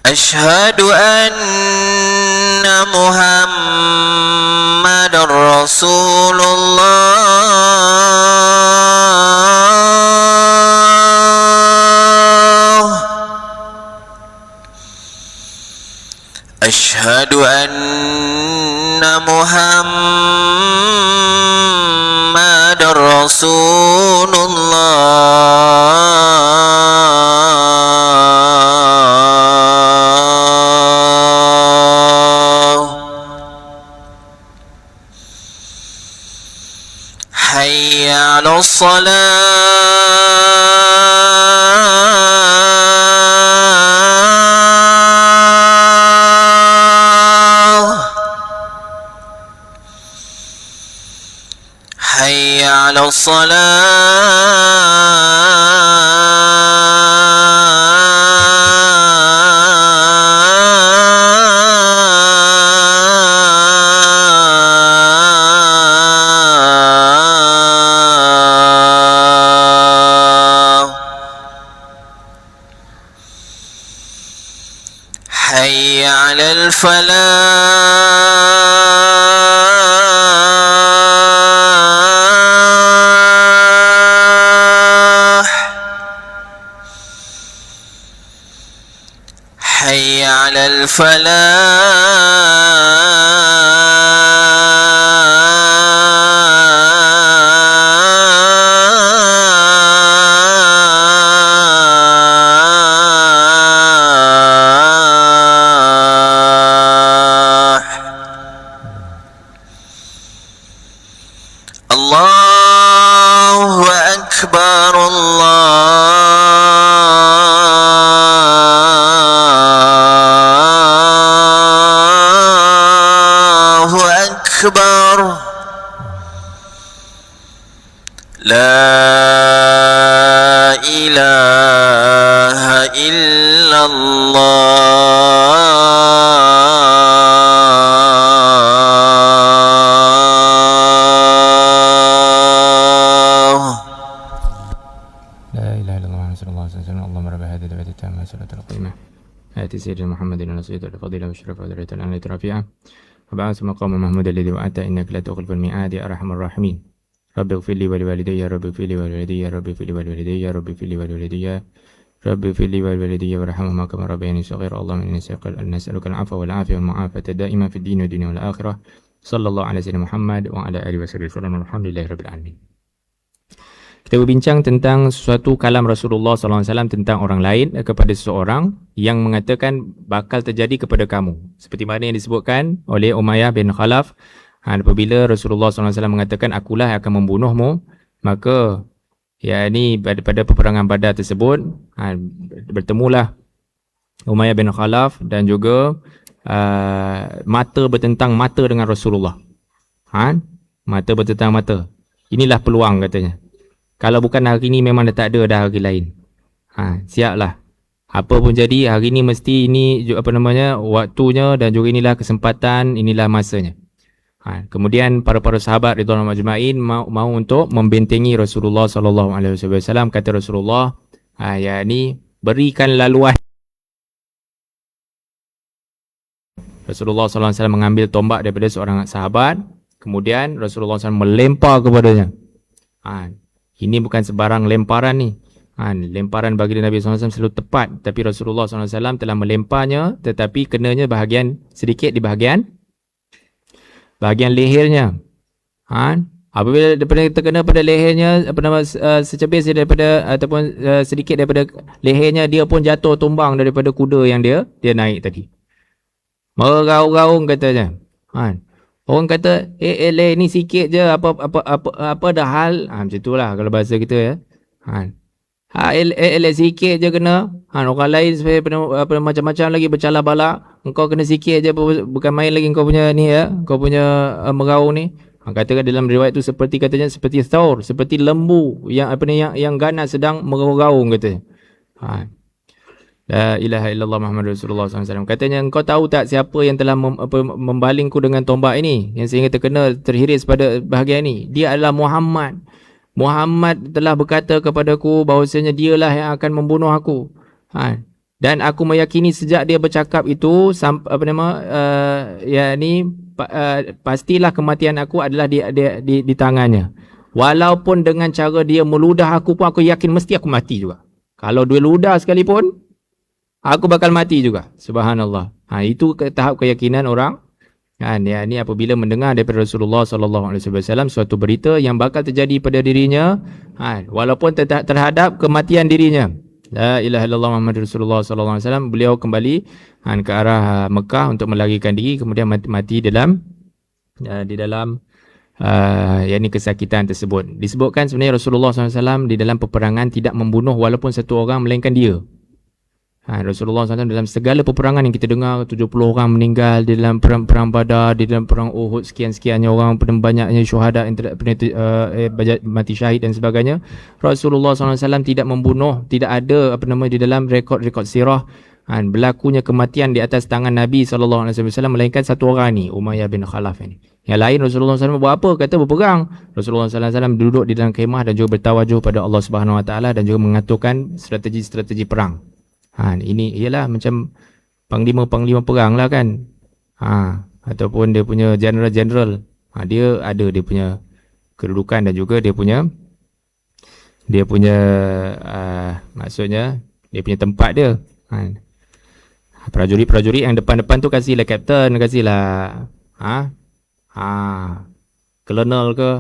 أشهد أن محمد رسول الله أشهد أن محمد رسول الله حي على الصلاة حي على الصلاة حي على الفلاح حي على الفلاح الله أكبر الله أكبر لا إله إلا الله لا إله إلا الله محمد صلى الله عليه وسلم اللهم رب هذه الدعوة التامة والصلاة القيمة آتي سيدنا محمد النصيحة الفضيلة والشرف ودرجة العلية الرفيعة وبعث مقام محمود الذي وعدت إنك لا تخلف الميعاد يا أرحم الراحمين رب اغفر لي ولوالدي رب اغفر لي ولوالدي رب اغفر لي ولوالدي رب اغفر لي ولوالدي رب اغفر لي ولوالدي وارحمهما كما ربياني صغيرا اللهم إني نسألك العفو والعافية والمعافاة الدائمة في الدين والدنيا والآخرة صلى الله على سيدنا محمد وعلى آله وصحبه وسلم الحمد لله رب العالمين. Kita berbincang tentang suatu kalam Rasulullah SAW tentang orang lain kepada seseorang yang mengatakan bakal terjadi kepada kamu. Seperti mana yang disebutkan oleh Umayyah bin Khalaf. Apabila Rasulullah SAW mengatakan akulah yang akan membunuhmu, maka ini pada peperangan Badar tersebut bertemulah Umayyah bin Khalaf dan juga mata bertentang mata dengan Rasulullah. Mata bertentang mata. Inilah peluang katanya. Kalau bukan hari ini memang dah tak ada dah hari lain. Siaplah. Apa pun jadi hari ini mesti ini waktunya dan juga inilah kesempatan, inilah masanya. Kemudian para sahabat ridwanullah majma'in mau untuk membentengi Rasulullah sallallahu alaihi wasallam. Kata Rasulullah, berikan laluan. Rasulullah sallallahu alaihi wasallam mengambil tombak daripada seorang sahabat, kemudian Rasulullah SAW melempar kepadanya. Ini bukan sebarang lemparan ni. Lemparan bagi Nabi SAW selalu tepat, tapi Rasulullah SAW telah melemparnya tetapi kenanya sedikit di bahagian lehernya. Apabila terkena pada lehernya, secebis daripada ataupun sedikit daripada lehernya, dia pun jatuh tumbang daripada kuda yang dia naik tadi. Meraung-raung katanya. Orang kata, ni sikit je, apa dah hal? Macam itulah kalau bahasa kita ya. Elok sikit je kena. Orang lain apa macam-macam lagi bercalah balak. Engkau kena sikit je, bukan main lagi kau punya ni ya. Kau punya meraung ni. Katakan dalam riwayat tu seperti thaur, seperti lembu yang yang ganas sedang meraung kata. La ilaha illallah Muhammadur Rasulullah SAW. Katanya, engkau tahu tak siapa yang telah membalingku dengan tombak ini, yang sehingga terhiris pada bahagian ini? Dia adalah Muhammad. Muhammad telah berkata kepadaku bahawasanya dialah yang akan membunuh aku. Dan aku meyakini sejak dia bercakap itu pastilah kematian aku adalah di tangannya. Walaupun dengan cara dia meludah aku pun, aku yakin mesti aku mati juga. Kalau dia ludah sekalipun, aku bakal mati juga. Subhanallah. Itu tahap keyakinan orang. Dia ni apabila mendengar daripada Rasulullah SAW suatu berita yang bakal terjadi pada dirinya, walaupun terhadap kematian dirinya. La ilaha illallah Muhammadur Rasulullah SAW. Beliau kembali ke arah Mekah untuk melarikan diri, kemudian mati di dalam kesakitan tersebut. Disebutkan sebenarnya Rasulullah SAW di dalam peperangan tidak membunuh walaupun satu orang melainkan dia. Rasulullah SAW dalam segala peperangan yang kita dengar, 70 orang meninggal di dalam perang Badar, di dalam perang Uhud, sekian-sekiannya orang, banyaknya syuhada mati syahid dan sebagainya. Rasulullah SAW tidak membunuh, tidak ada di dalam rekod-rekod sirah berlakunya kematian di atas tangan Nabi SAW, melainkan satu orang ni, Umayyah bin Khalaf ini. Yang lain Rasulullah SAW buat apa? Kata berperang. Rasulullah SAW duduk di dalam kemah dan juga bertawajuh pada Allah SWT dan juga mengaturkan strategi-strategi perang. Ini ialah macam panglima-panglima perang lah kan. Ataupun dia punya general-general. Dia ada dia punya kedudukan dan juga dia punya maksudnya dia punya tempat dia. Prajurit-prajurit yang depan-depan tu kasihlah kapten, kasihlah colonel ke.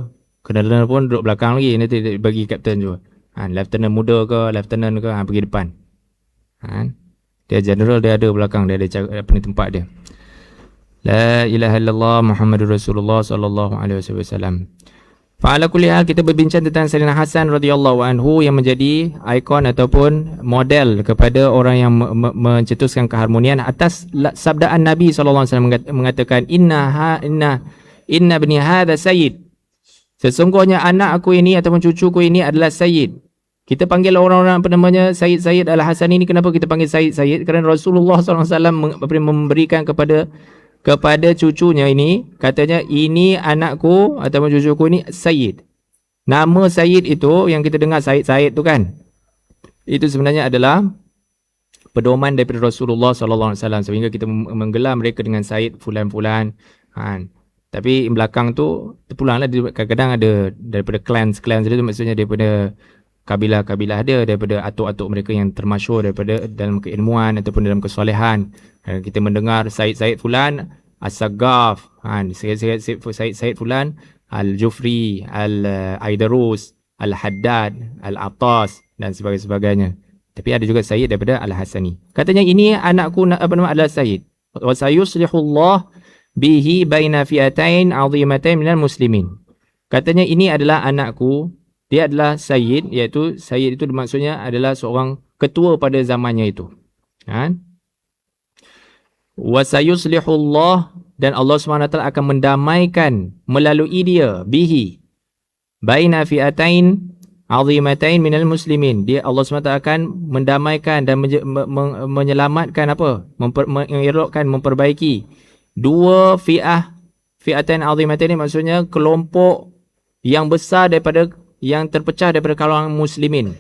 Colonel pun duduk belakang lagi, nanti bagi kapten juga. Lieutenant muda ke, lieutenant ke, pergi depan. Dia general, dia ada belakang, dia ada tempat dia. La ilaha illallah Muhammadur Rasulullah sallallahu alaihi wasallam. Fa'ala kulli hal, kita berbincang tentang Sayyidina Hasan radhiyallahu anhu yang menjadi ikon ataupun model kepada orang yang mencetuskan keharmonian atas sabdaan Nabi sallallahu alaihi wasallam mengatakan inna ibni hadha sayyid. Sesungguhnya anak aku ini ataupun cucuku ini adalah sayyid. Kita panggil orang-orang Sayyid Al-Hasan ini, kenapa kita panggil Sayyid? Kerana Rasulullah SAW memberikan kepada cucunya ini, katanya ini anakku ataupun cucuku ini Sayyid. Nama Sayyid itu yang kita dengar Sayyid tu kan, itu sebenarnya adalah pedoman daripada Rasulullah SAW, sehingga kita menggelar mereka dengan Sayyid fulan-fulan. Tapi belakang tu terpulanglah, kadang-kadang ada daripada clans itu, maksudnya daripada kabilah-kabilah dia, daripada atuk-atuk mereka yang termasyhur daripada dalam keilmuan ataupun dalam kesolehan. Kita mendengar Said fulan As-Saggaf, Said fulan Al-Jufri, Al-Aidarus, Al-Haddad, Al-Attas dan sebagainya. Tapi ada juga Said daripada Al-Hasani. Katanya ini anakku adalah Said. Wa sayuslihullah bihi baina fi'atain 'azimatain minal muslimin. Katanya ini adalah anakku. Dia adalah Sayyid, iaitu Sayyid itu maksudnya adalah seorang ketua pada zamannya itu. Wa sayuslihullah, dan Allah SWT akan mendamaikan melalui dia, bihi, baina fi'atain 'azimatain minal muslimin. Dia Allah SWT akan mendamaikan dan menyelamatkan mengelakkan, memperbaiki dua fi'atain 'azimatain, maksudnya kelompok yang besar yang terpecah daripada kalangan muslimin.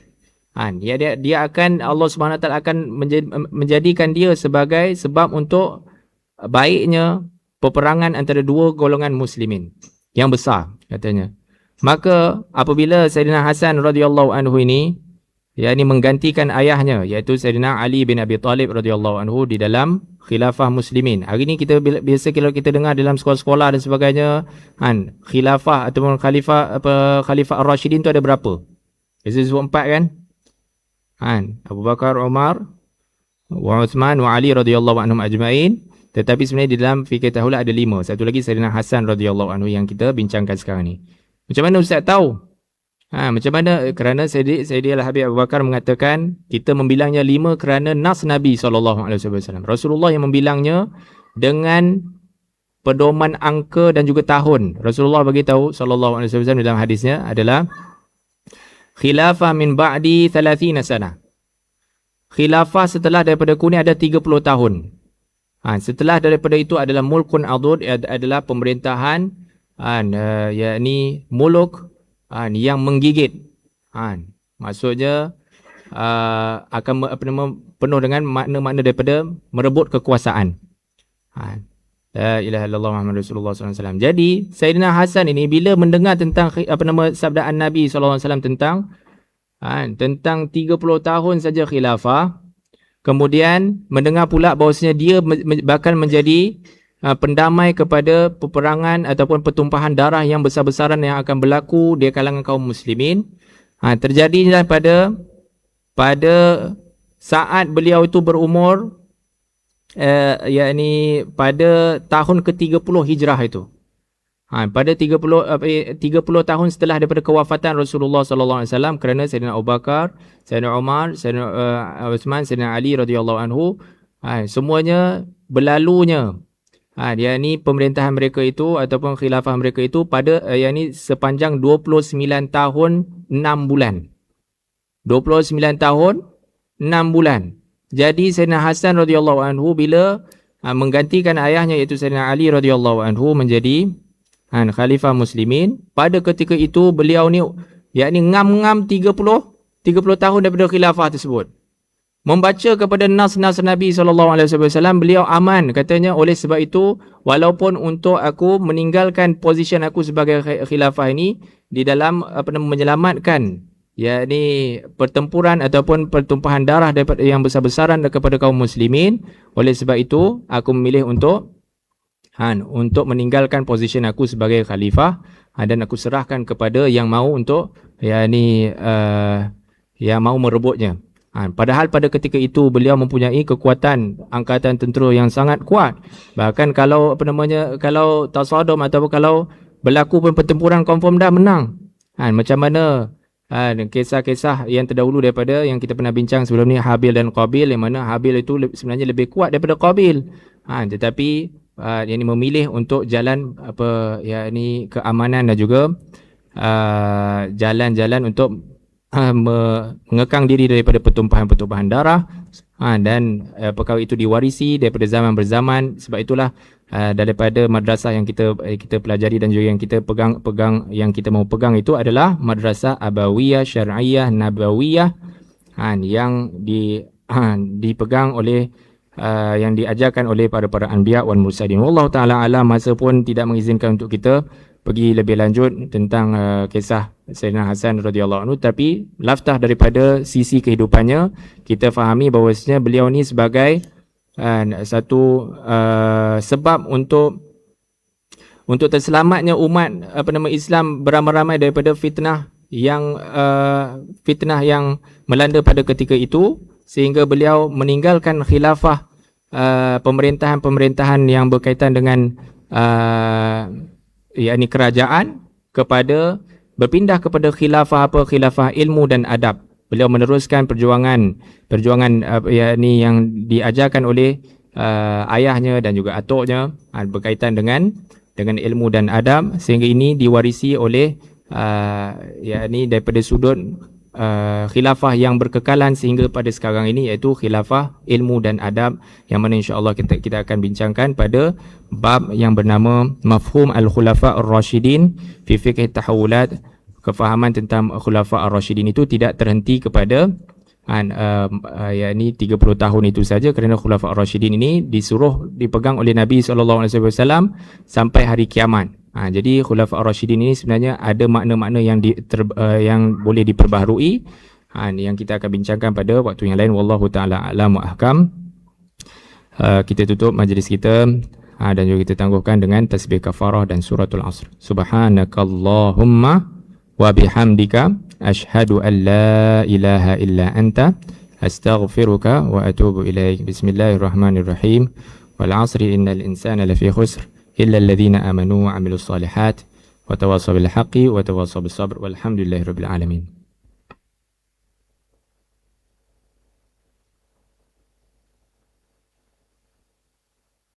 Dia akan, Allah SWT akan menjadikan dia sebagai sebab untuk baiknya peperangan antara dua golongan muslimin yang besar, katanya. Maka apabila Sayyidina Hasan radhiyallahu anhu ini menggantikan ayahnya, iaitu Sayyidina Ali bin Abi Talib radhiyallahu anhu di dalam khilafah muslimin. Hari ni kita biasa kalau kita dengar dalam sekolah-sekolah dan sebagainya, khilafah ataupun khalifah Ar-Rashidin tu ada berapa? Biasa sebut 4 kan? Abu Bakar, Umar, wa Uthman wa Ali radhiyallahu anhum ajma'in. Tetapi sebenarnya di dalam fikih tahula ada 5. Satu lagi Sayyidina Hasan radhiyallahu anhu yang kita bincangkan sekarang ni. Macam mana Ustaz tahu? Macam mana? Kerana Sayyidina Habib Abu Bakar mengatakan kita membilangnya 5 kerana nas Nabi SAW. Rasulullah yang membilangnya dengan pedoman angka dan juga tahun. Rasulullah bagi tahu SAW dalam hadisnya adalah khilafah min ba'di 30 sana. Khilafah setelah daripada aku ni ada 30 tahun. Setelah daripada itu adalah mulkun adud, adalah pemerintahan yakni muluk yang menggigit. Maksudnya akan penuh dengan makna-makna daripada merebut kekuasaan. La ilaha illallah Muhammad Rasulullah SAW. Jadi Sayyidina Hasan ini bila mendengar tentang sabdaan Nabi SAW tentang 30 tahun saja khilafah, kemudian mendengar pula bahawasanya dia bakal menjadi pendamai kepada peperangan ataupun pertumpahan darah yang besar-besaran yang akan berlaku di kalangan kaum muslimin. Terjadilah pada saat beliau itu berumur yakni pada tahun ke-30 Hijrah itu. Pada 30 tahun setelah daripada kewafatan Rasulullah SAW, kerana Sayyidina Abu Bakar, Sayyidina Umar, Sayyidina Uthman, Sayyidina Ali radhiyallahu anhu, semuanya berlalunya yakni pemerintahan mereka itu ataupun khilafah mereka itu pada yakni sepanjang 29 tahun 6 bulan. 29 tahun 6 bulan. Jadi Sayyidina Hasan radhiyallahu anhu bila menggantikan ayahnya iaitu Sayyidina Ali radhiyallahu anhu menjadi khalifah muslimin, pada ketika itu beliau ni yakni ngam-ngam 30 tahun daripada khilafah tersebut. Membaca kepada nas-nas Nabi SAW, beliau aman katanya. Oleh sebab itu, walaupun untuk aku meninggalkan posisi aku sebagai khilafah ini di dalam menyelamatkan yakni pertempuran ataupun pertumpahan darah daripada yang besar-besaran kepada kaum muslimin, oleh sebab itu aku memilih untuk meninggalkan posisi aku sebagai khalifah dan aku serahkan kepada yang mau untuk yakni yang mau merebutnya. Padahal pada ketika itu beliau mempunyai kekuatan angkatan tentera yang sangat kuat. Bahkan kalau kalau tasadum ataupun kalau berlaku pun pertempuran confirm dah menang. Macam mana kisah-kisah yang terdahulu daripada yang kita pernah bincang sebelum ni, Habil dan Qabil, yang mana Habil itu sebenarnya lebih kuat daripada Qabil. Tetapi yang memilih untuk jalan yakni keamanan dan juga jalan-jalan untuk mengekang diri daripada pertumpahan-pertumpahan darah, dan perkara itu diwarisi daripada zaman berzaman. Sebab itulah daripada madrasah yang kita pelajari dan juga yang kita pegang yang kita mau pegang itu adalah madrasah Abawiyah Syar'iyah Nabawiyah, yang dipegang oleh yang diajarkan oleh para anbiya wal mursalin. Wallahu taala alam. Masa pun tidak mengizinkan untuk kita pergi lebih lanjut tentang kisah Sayyidina Hasan radhiyallahu anhu, tapi laftah daripada sisi kehidupannya kita fahami bahawasanya beliau ni sebagai satu sebab untuk terselamatnya umat Islam beramai-ramai daripada fitnah yang melanda pada ketika itu, sehingga beliau meninggalkan khilafah pemerintahan yang berkaitan dengan yakni kerajaan, berpindah kepada khilafah ilmu dan adab. Beliau meneruskan perjuangan yakni yang diajarkan oleh ayahnya dan juga atuknya berkaitan dengan ilmu dan adab, sehingga ini diwarisi oleh yakni daripada sudut khilafah yang berkekalan sehingga pada sekarang ini, iaitu khilafah ilmu dan adab, yang mana insya-Allah kita akan bincangkan pada bab yang bernama Mafhum al-Khulafa ar-Rashidin fi fiqh tahawulat. Kefahaman tentang Khulafa ar-Rashidin itu tidak terhenti kepada yakni 30 tahun itu saja, kerana Khulafa ar-Rashidin ini dipegang oleh Nabi SAW sampai hari kiamat. Jadi Khulafa ar-Rashidin ini sebenarnya ada makna-makna yang boleh diperbaharui, yang kita akan bincangkan pada waktu yang lain. Wallahu taala a'lam wa ahkam. Kita tutup majlis kita dan juga kita tangguhkan dengan tasbih kafarah dan suratul asr. Subhanakallahumma wa bihamdika asyhadu an la ilaha illa anta astaghfiruka wa atubu ilaik. Bismillahirrahmanirrahim. Wal 'asri innal insana lafi khusr illa alladhina amanu wa 'amilus solihat wa tawassaw bil haqqi wa tawassaw bis sabr walhamdulillahirabbil alamin.